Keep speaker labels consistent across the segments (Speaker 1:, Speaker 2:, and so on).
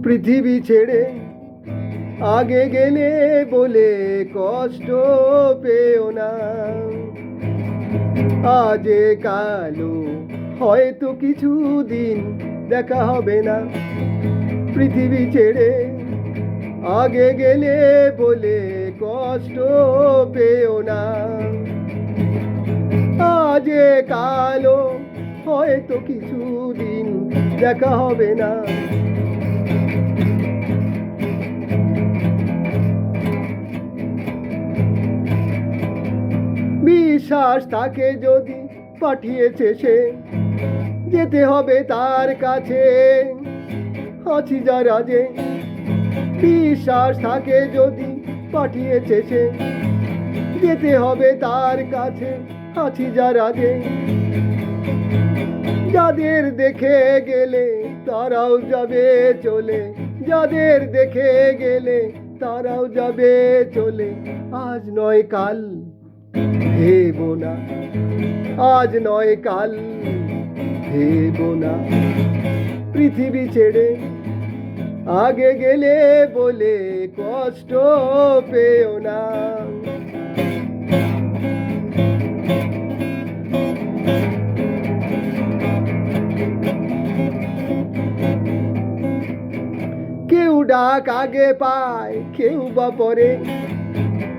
Speaker 1: পৃথিবী ছেড়ে আগে গেলে বলে কষ্ট পেও না। আজ কালো হয়তো কিছুদিন দেখা হবে না। পৃথিবী ছেড়ে আগে গেলে বলে কষ্ট পেও না। আজ কালো হয়তো কিছুদিন দেখা হবে না। বিশ্বাস তাকে যদি পাঠিয়েছে সে, যেতে হবে তার কাছে। আছি যারা যে বিশ্বাস তাকে যদি পাঠিয়েছে সে, যেতে হবে তার কাছে। আছি যারা যে যাদের দেখে গেলে তারাও যাবে চলে, যাদের দেখে গেলে তারাও যাবে চলে। আজ নয় কাল ভেবো না, আজ নয় কাল ভেবো না। পৃথিবী ছেড়ে আগে গেলে বলে কষ্ট পেও না। কেউ ডাক আগে পায় কেউ বা পরে,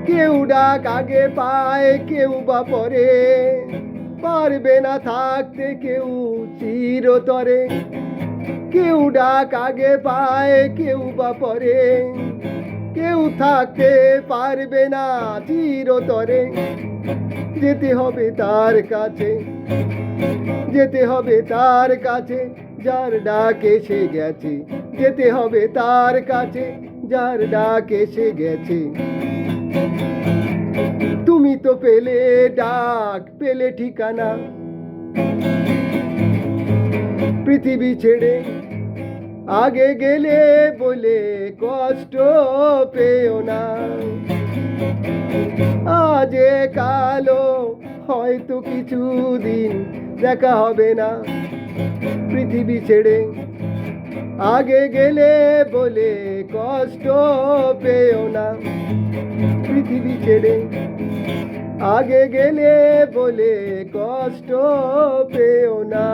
Speaker 1: কেউ ডাক আগে পায় কেউ বা পরে। পারবে না থাকতে কেউ চিরতরে। কেউ ডাক আগে পায় কেউ বা পরে, কেউ থাকতে পারবে না চিরতরে। যেতে হবে তার কাছে, যেতে হবে তার কাছে, যার ডাক এসে গেছে। যেতে হবে তার কাছে, যার ডাক এসে গেছে। তুমি তো পেলে ডাক, পেলে ঠিকানা। পৃথিবী ছেড়ে আগে গেলে বলে কষ্ট পেও না। আজ কালো হয়তো কিছুদিন দেখা হবে না। পৃথিবী ছেড়ে আগে গেলে বলে কষ্ট পেও না। পৃথিবী ছেড়ে আগে গেলে বলে কষ্ট পেও না।